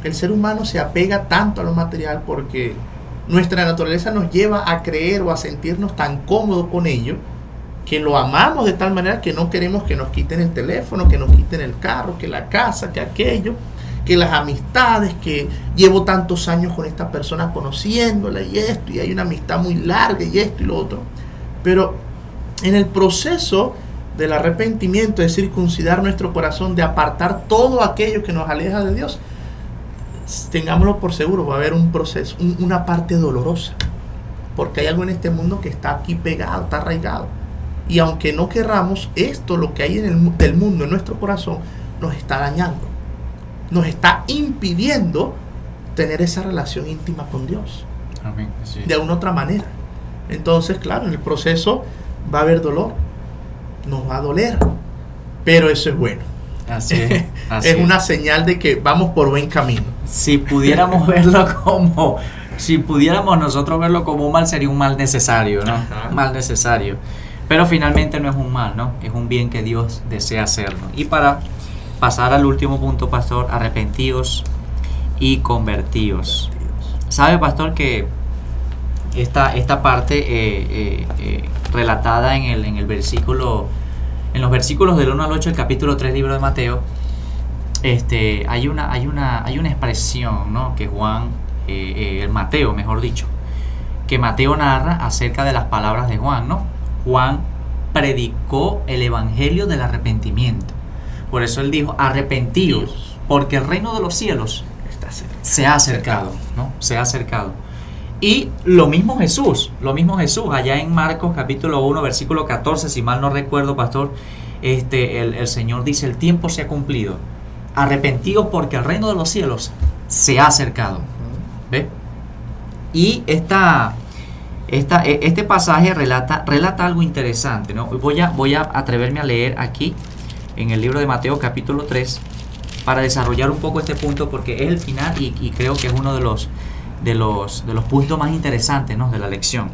el ser humano se apega tanto a lo material porque nuestra naturaleza nos lleva a creer o a sentirnos tan cómodos con ello, que lo amamos de tal manera que no queremos que nos quiten el teléfono, que nos quiten el carro, que la casa, que aquello, que las amistades, que llevo tantos años con esta persona conociéndola y esto, y hay una amistad muy larga y esto y lo otro. Pero en el proceso del arrepentimiento, de circuncidar nuestro corazón, de apartar todo aquello que nos aleja de Dios, tengámoslo por seguro, va a haber un proceso, una parte dolorosa, porque hay algo en este mundo que está aquí pegado, está arraigado. Y aunque no querramos, esto, lo que hay del mundo en nuestro corazón, nos está dañando. Nos está impidiendo tener esa relación íntima con Dios. Amén. Sí. De alguna otra manera. Entonces, claro, en el proceso va a haber dolor. Nos va a doler. Pero eso es bueno. Así es. Así Es una señal de que vamos por buen camino. Si pudiéramos verlo como... Si pudiéramos nosotros verlo como un mal, sería un mal necesario, ¿no? Ajá. Mal necesario. Pero finalmente no es un mal, ¿no? Es un bien que Dios desea hacerlo. Y para pasar al último punto, pastor, arrepentíos y convertíos. ¿Sabe, pastor, que esta parte relatada en el versículo, en los versículos del 1 al 8 del capítulo 3 libro de Mateo, hay una expresión, ¿no? Que Juan, el Mateo, mejor dicho, que Mateo narra acerca de las palabras de Juan, ¿no? Juan predicó el evangelio del arrepentimiento. Por eso él dijo: arrepentíos, porque el reino de los cielos se ha acercado, ¿no? Se ha acercado. Y lo mismo Jesús, allá en Marcos capítulo 1, versículo 14, si mal no recuerdo, pastor, el Señor dice: el tiempo se ha cumplido. Arrepentíos porque el reino de los cielos se ha acercado. ¿Ve? Y este pasaje relata algo interesante, ¿no? Voy a atreverme a leer aquí en el libro de Mateo capítulo 3 para desarrollar un poco este punto, porque es el final y creo que es uno de los puntos más interesantes, ¿no? De la lección.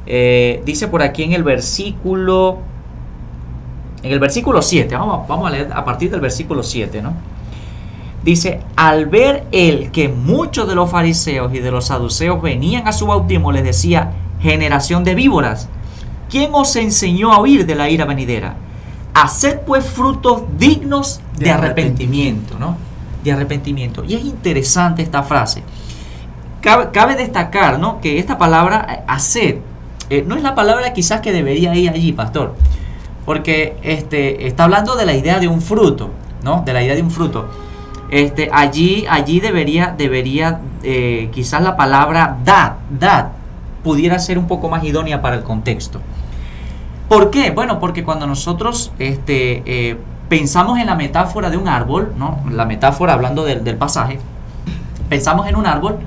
Dice por aquí en el versículo 7, vamos a leer a partir del versículo 7, ¿no? Dice: al ver él que muchos de los fariseos y de los saduceos venían a su bautismo, les decía: generación de víboras, ¿quién os enseñó a huir de la ira venidera? Haced pues frutos dignos de arrepentimiento, ¿no? De arrepentimiento. Y es interesante esta frase. Cabe destacar, ¿no? Que esta palabra haced no es la palabra quizás que debería ir allí, pastor, porque está hablando de la idea de un fruto, ¿no? De la idea de un fruto. Allí debería quizás la palabra dad pudiera ser un poco más idónea para el contexto. ¿Por qué? Bueno, porque cuando nosotros pensamos en la metáfora de un árbol, ¿no? La metáfora, hablando del pasaje, pensamos en un árbol.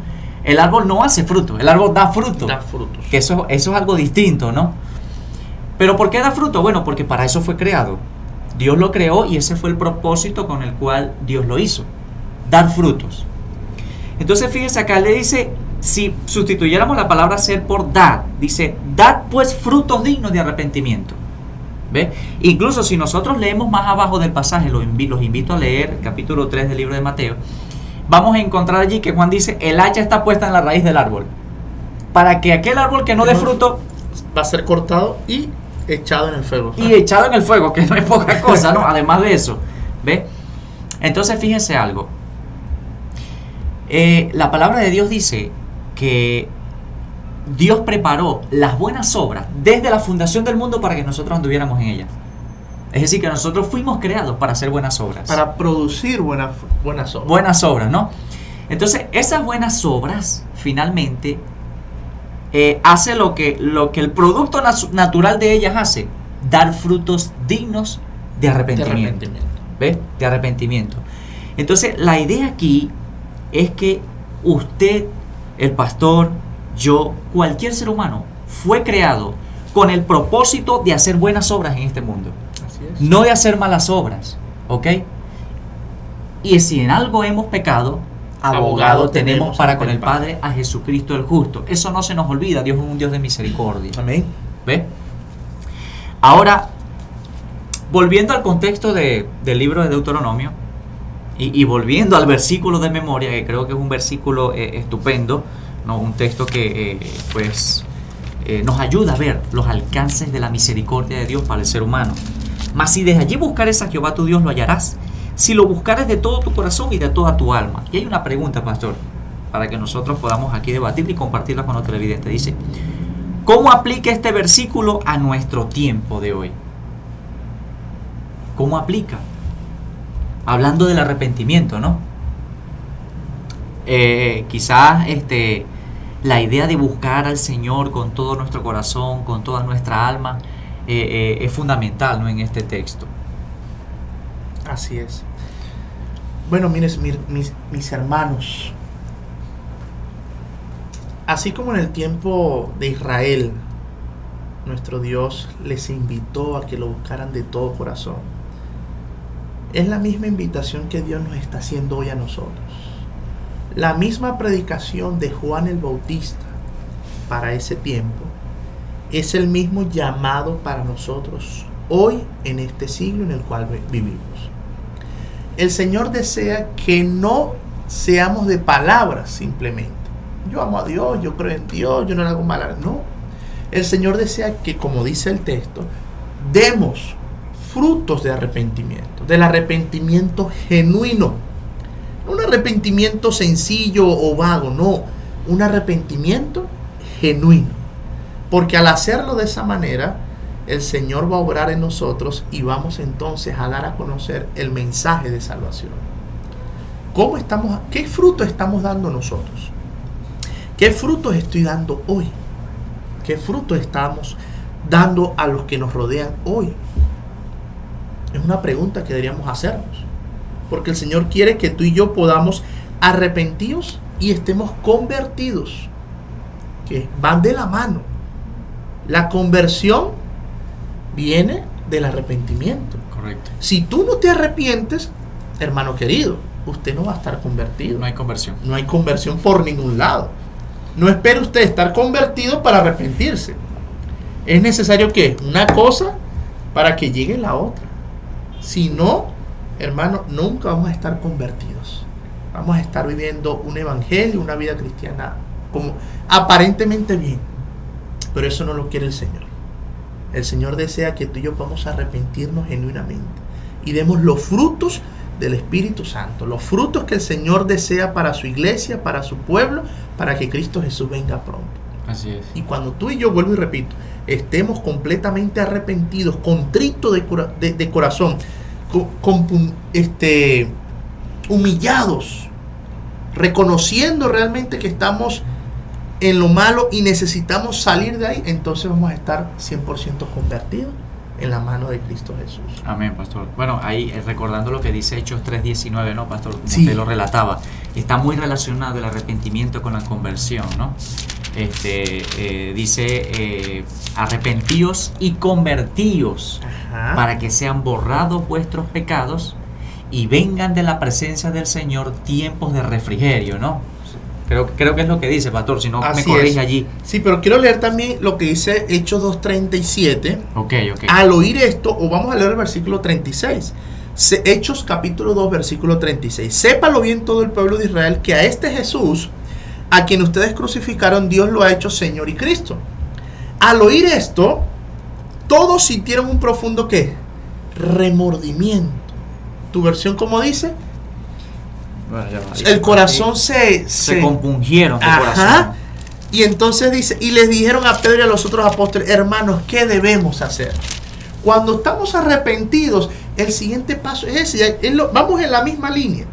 El árbol no hace fruto, el árbol da fruto. Da frutos. Que eso es algo distinto, ¿no? ¿Pero por qué da fruto? Bueno, porque para eso fue creado. Dios lo creó y ese fue el propósito con el cual Dios lo hizo: dar frutos. Entonces fíjense acá, le dice, si sustituyéramos la palabra ser por dad, dice: dad pues frutos dignos de arrepentimiento. ¿Ve? Incluso si nosotros leemos más abajo del pasaje, los invito a leer capítulo 3 del libro de Mateo, vamos a encontrar allí que Juan dice: el hacha está puesta en la raíz del árbol, para que aquel árbol que no dé fruto va a ser cortado y echado en el fuego. Y echado en el fuego, que no es poca cosa, ¿no? Además de eso, ¿ve? Entonces fíjense algo. La palabra de Dios dice que Dios preparó las buenas obras desde la fundación del mundo para que nosotros anduviéramos en ellas. Es decir, que nosotros fuimos creados para hacer buenas obras. Para producir buenas obras. Buenas obras, ¿no? Entonces, esas buenas obras, finalmente, hace lo que el producto natural de ellas hace: dar frutos dignos de arrepentimiento. ¿Ves? De arrepentimiento. Entonces, la idea aquí es que usted, el pastor, yo, cualquier ser humano, fue creado con el propósito de hacer buenas obras en este mundo. Así es. No de hacer malas obras, ¿ok? Y si en algo hemos pecado, abogado tenemos para con el Padre a Jesucristo el justo. Eso no se nos olvida. Dios es un Dios de misericordia. Amén. ¿Ve? Ahora, volviendo al contexto del libro de Deuteronomio, Y volviendo al versículo de memoria, que creo que es un versículo estupendo, ¿no? Un texto que nos ayuda a ver los alcances de la misericordia de Dios para el ser humano. Mas si desde allí buscares a Jehová tu Dios, lo hallarás, si lo buscares de todo tu corazón y de toda tu alma. Y hay una pregunta, pastor, para que nosotros podamos aquí debatir y compartirla con los televidentes. Dice, ¿cómo aplica este versículo a nuestro tiempo de hoy? ¿Cómo aplica? Hablando del arrepentimiento, ¿no? Quizás la idea de buscar al Señor con todo nuestro corazón, con toda nuestra alma, es fundamental, ¿no? En este texto. Así es. Bueno, miren, mis hermanos, así como en el tiempo de Israel, nuestro Dios les invitó a que lo buscaran de todo corazón, es la misma invitación que Dios nos está haciendo hoy a nosotros. La misma predicación de Juan el Bautista para ese tiempo es el mismo llamado para nosotros hoy en este siglo en el cual vivimos. El Señor desea que no seamos de palabras simplemente. Yo amo a Dios, yo creo en Dios, yo no le hago mal. No. El Señor desea que, como dice el texto, demos frutos de arrepentimiento, del arrepentimiento genuino. No un arrepentimiento sencillo o vago, no. Un arrepentimiento genuino. Porque al hacerlo de esa manera, el Señor va a obrar en nosotros y vamos entonces a dar a conocer el mensaje de salvación. ¿Qué fruto estamos dando nosotros? ¿Qué frutos estoy dando hoy? ¿Qué frutos estamos dando a los que nos rodean hoy? Es una pregunta que deberíamos hacernos. Porque el Señor quiere que tú y yo podamos arrepentirnos y estemos convertidos. Que van de la mano. La conversión viene del arrepentimiento. Correcto. Si tú no te arrepientes, hermano querido, usted no va a estar convertido. No hay conversión. No hay conversión por ningún lado. No espere usted estar convertido para arrepentirse. Es necesario que una cosa para que llegue la otra. Si no, hermano, nunca vamos a estar convertidos. Vamos a estar viviendo un evangelio, una vida cristiana como aparentemente bien. Pero eso no lo quiere el Señor. El Señor desea que tú y yo podamos arrepentirnos genuinamente y demos los frutos del Espíritu Santo, los frutos que el Señor desea para su iglesia, para su pueblo, para que Cristo Jesús venga pronto. Así es. Y cuando tú y yo, vuelvo y repito, estemos completamente arrepentidos, contritos de corazón, humillados, reconociendo realmente que estamos en lo malo y necesitamos salir de ahí, entonces vamos a estar 100% convertidos en la mano de Cristo Jesús. Amén, pastor. Bueno, ahí recordando lo que dice Hechos 3:19, ¿no, pastor? Como Sí. usted lo relataba, está muy relacionado el arrepentimiento con la conversión, ¿no? Dice, arrepentíos y convertíos para que sean borrados vuestros pecados y vengan de la presencia del Señor tiempos de refrigerio, ¿no? Creo que es lo que dice, pastor, si no Así me corrige es. allí. Sí, pero quiero leer también lo que dice Hechos 2:37. Ok. Al oír esto, o vamos a leer el versículo 36. Hechos capítulo 2, versículo 36. Sépalo bien todo el pueblo de Israel que a este Jesús, a quien ustedes crucificaron, Dios lo ha hecho Señor y Cristo. Al oír esto, todos sintieron un profundo ¿qué? Remordimiento. ¿Tu versión cómo dice? Bueno, ya va. El corazón se compungieron de corazón. Ajá. Y entonces dice, y les dijeron a Pedro y a los otros apóstoles, hermanos, ¿qué debemos hacer? Cuando estamos arrepentidos, el siguiente paso es ese. Vamos en la misma línea.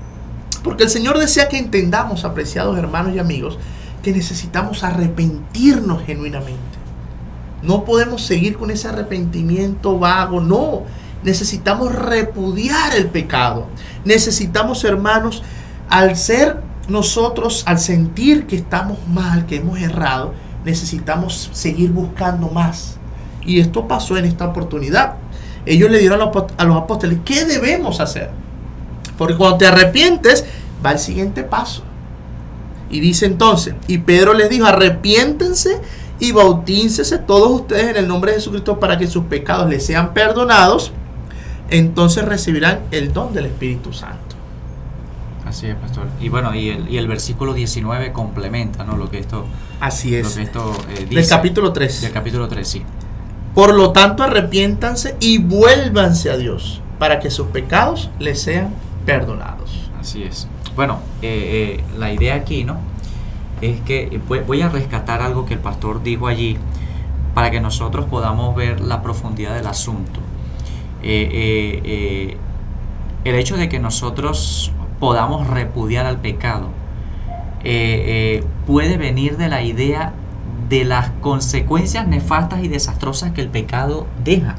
Porque el Señor desea que entendamos, apreciados hermanos y amigos, que necesitamos arrepentirnos genuinamente. No podemos seguir con ese arrepentimiento vago, no. Necesitamos repudiar el pecado. Necesitamos, hermanos, al sentir que estamos mal, que hemos errado, necesitamos seguir buscando más. Y esto pasó en esta oportunidad. Ellos le dieron a los apóstoles, ¿qué debemos hacer? Porque cuando te arrepientes, va el siguiente paso. Y dice entonces, y Pedro les dijo, arrepiéntense y bautícense todos ustedes en el nombre de Jesucristo para que sus pecados les sean perdonados. Entonces recibirán el don del Espíritu Santo. Así es, pastor. Y bueno, y el versículo 19 complementa, ¿no?, lo que esto, Así es. lo que esto dice. Del capítulo 3. Del capítulo 3, sí. Por lo tanto, arrepiéntanse y vuélvanse a Dios, para que sus pecados les sean perdonados. Así es. Bueno, la idea aquí, ¿no?, es que voy a rescatar algo que el pastor dijo allí para que nosotros podamos ver la profundidad del asunto. El hecho de que nosotros podamos repudiar al pecado puede venir de la idea de las consecuencias nefastas y desastrosas que el pecado deja,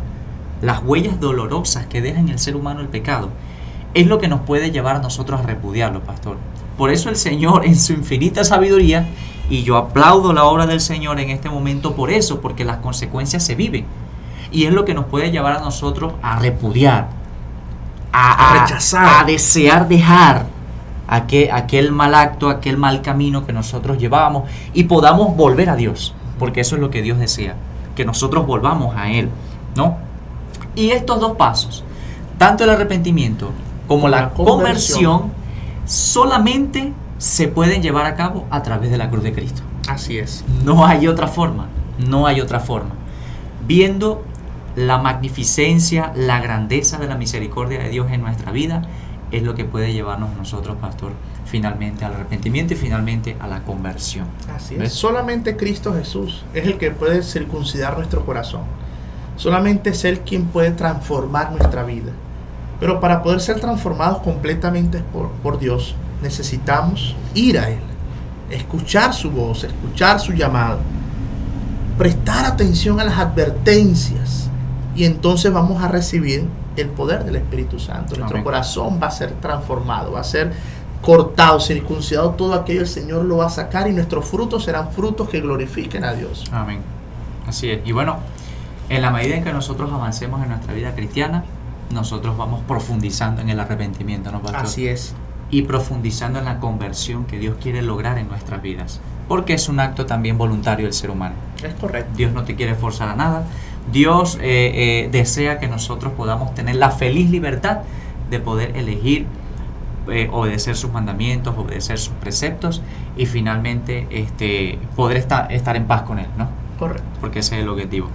las huellas dolorosas que deja en el ser humano el pecado. Es lo que nos puede llevar a nosotros a repudiarlo, pastor. Por eso el Señor, en su infinita sabiduría, y yo aplaudo la obra del Señor en este momento por eso, porque las consecuencias se viven. Y es lo que nos puede llevar a nosotros a repudiar, a rechazar, a desear dejar aquel mal acto, aquel mal camino que nosotros llevábamos, y podamos volver a Dios, porque eso es lo que Dios desea, que nosotros volvamos a Él, ¿no? Y estos dos pasos, tanto el arrepentimiento como la conversión, solamente se pueden llevar a cabo a través de la cruz de Cristo. Así es. No hay otra forma, no hay otra forma. Viendo la magnificencia, la grandeza de la misericordia de Dios en nuestra vida, es lo que puede llevarnos a nosotros, pastor, finalmente al arrepentimiento y finalmente a la conversión. Así es. ¿Ves? Solamente Cristo Jesús es el que puede circuncidar nuestro corazón. Solamente es Él quien puede transformar nuestra vida. Pero para poder ser transformados completamente por Dios, necesitamos ir a Él, escuchar su voz, escuchar su llamado, prestar atención a las advertencias, y entonces vamos a recibir el poder del Espíritu Santo. Nuestro Amén. corazón va a ser transformado, va a ser cortado, circuncidado, todo aquello el Señor lo va a sacar, y nuestros frutos serán frutos que glorifiquen a Dios. Amén. Así es. Y bueno, en la medida en que nosotros avancemos en nuestra vida cristiana, nosotros vamos profundizando en el arrepentimiento, ¿no, pastor? Así es. Y profundizando en la conversión que Dios quiere lograr en nuestras vidas, porque es un acto también voluntario del ser humano. Es correcto. Dios no te quiere forzar a nada. Dios desea que nosotros podamos tener la feliz libertad de poder elegir obedecer sus mandamientos, obedecer sus preceptos, y finalmente poder estar en paz con Él, ¿no? Correcto. Porque ese es el objetivo.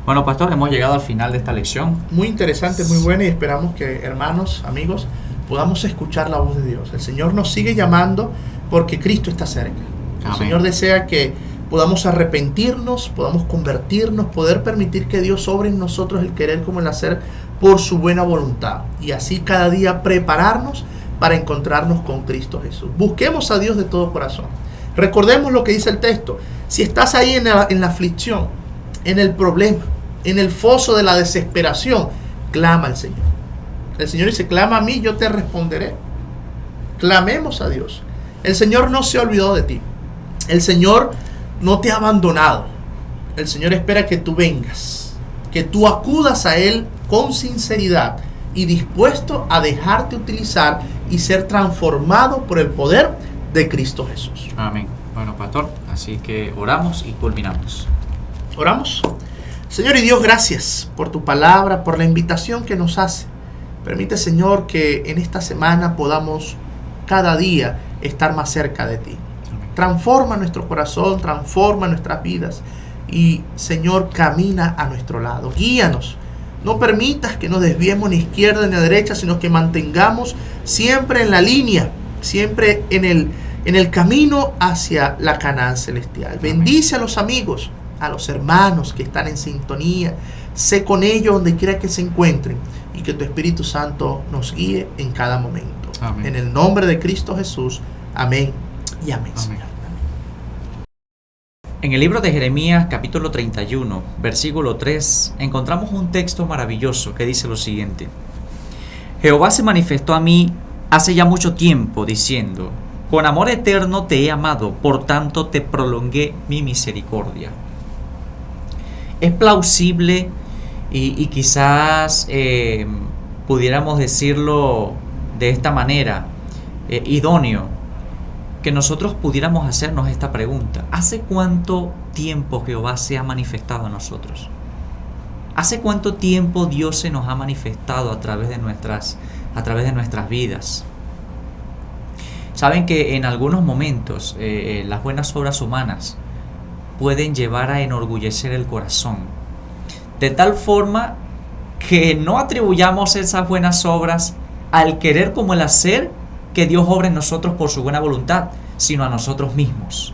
Bueno, pastor, hemos llegado al final de esta lección. Muy interesante, muy buena, y esperamos que, hermanos, amigos, podamos escuchar la voz de Dios. El Señor nos sigue llamando porque Cristo está cerca. El Amén. Señor desea que podamos arrepentirnos, podamos convertirnos, poder permitir que Dios obre en nosotros el querer como el hacer por su buena voluntad, y así cada día prepararnos para encontrarnos con Cristo Jesús. Busquemos a Dios de todo corazón. Recordemos lo que dice el texto. Si estás ahí en la aflicción, en el problema, en el foso de la desesperación, clama al Señor. El Señor dice: clama a mí, yo te responderé. Clamemos a Dios. El Señor no se ha olvidado de ti. El Señor no te ha abandonado. El Señor espera que tú vengas, que tú acudas a Él con sinceridad y dispuesto a dejarte utilizar y ser transformado por el poder de Cristo Jesús. Amén. Bueno, pastor, así que oramos y culminamos. Oramos. Señor y Dios, gracias por tu palabra, por la invitación que nos hace. Permite, Señor, que en esta semana podamos cada día estar más cerca de ti. Transforma nuestro corazón, transforma nuestras vidas, y, Señor, camina a nuestro lado. Guíanos. No permitas que nos desviemos ni a izquierda ni a derecha, sino que mantengamos siempre en la línea, siempre en el camino hacia la Canaán celestial. Bendice a los amigos, a los hermanos que están en sintonía. Sé con ellos donde quiera que se encuentren, y que tu Espíritu Santo nos guíe en cada momento. Amén. En el nombre de Cristo Jesús. Amén y amén, Amén. Señor. En el libro de Jeremías, capítulo 31, versículo 3, encontramos un texto maravilloso que dice lo siguiente: Jehová se manifestó a mí hace ya mucho tiempo, diciendo: con amor eterno te he amado, por tanto te prolongué mi misericordia. Es plausible y quizás pudiéramos decirlo de esta manera, idóneo, que nosotros pudiéramos hacernos esta pregunta: ¿hace cuánto tiempo Jehová se ha manifestado a nosotros? ¿Hace cuánto tiempo Dios se nos ha manifestado a través de nuestras vidas? Saben que en algunos momentos las buenas obras humanas pueden llevar a enorgullecer el corazón, de tal forma que no atribuyamos esas buenas obras al querer como el hacer que Dios obra en nosotros por su buena voluntad, sino a nosotros mismos.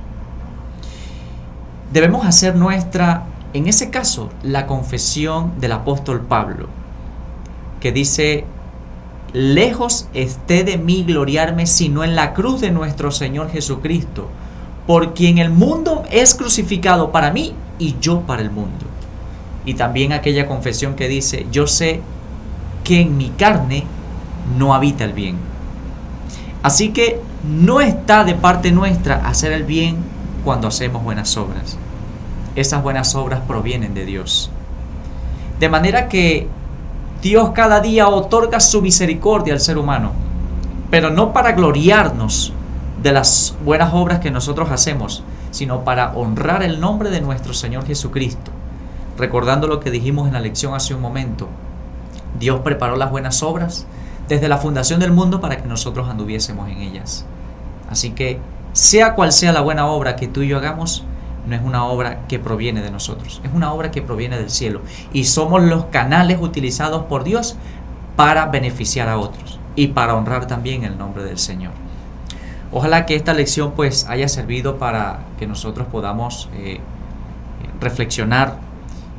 Debemos hacer nuestra, en ese caso, la confesión del apóstol Pablo, que dice: lejos esté de mí gloriarme, sino en la cruz de nuestro Señor Jesucristo, por quien el mundo es crucificado para mí y yo para el mundo. Y también aquella confesión que dice: yo sé que en mi carne no habita el bien. Así que no está de parte nuestra hacer el bien cuando hacemos buenas obras. Esas buenas obras provienen de Dios. De manera que Dios cada día otorga su misericordia al ser humano, pero no para gloriarnos de las buenas obras que nosotros hacemos, sino para honrar el nombre de nuestro Señor Jesucristo. Recordando lo que dijimos en la lección hace un momento, Dios preparó las buenas obras desde la fundación del mundo para que nosotros anduviésemos en ellas. Así que, sea cual sea la buena obra que tú y yo hagamos, no es una obra que proviene de nosotros, es una obra que proviene del cielo. Y somos los canales utilizados por Dios para beneficiar a otros y para honrar también el nombre del Señor. Ojalá que esta lección pues haya servido para que nosotros podamos reflexionar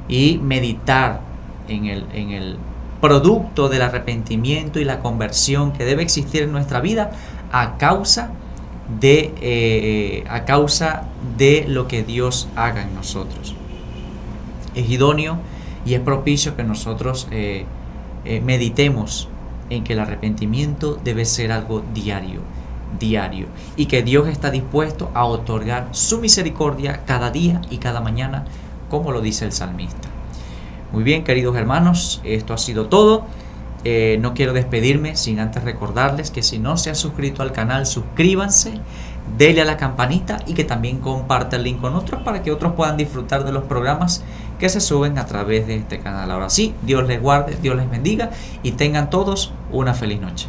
y meditar en el producto del arrepentimiento y la conversión que debe existir en nuestra vida a causa de lo que Dios haga en nosotros. Es idóneo y es propicio que nosotros meditemos en que el arrepentimiento debe ser algo diario, y que Dios está dispuesto a otorgar su misericordia cada día y cada mañana, como lo dice el salmista. Muy bien, queridos hermanos, esto ha sido todo. No quiero despedirme sin antes recordarles que si no se han suscrito al canal, suscríbanse, denle a la campanita y que también compartan el link con otros para que otros puedan disfrutar de los programas que se suben a través de este canal. Ahora sí, Dios les guarde, Dios les bendiga y tengan todos una feliz noche.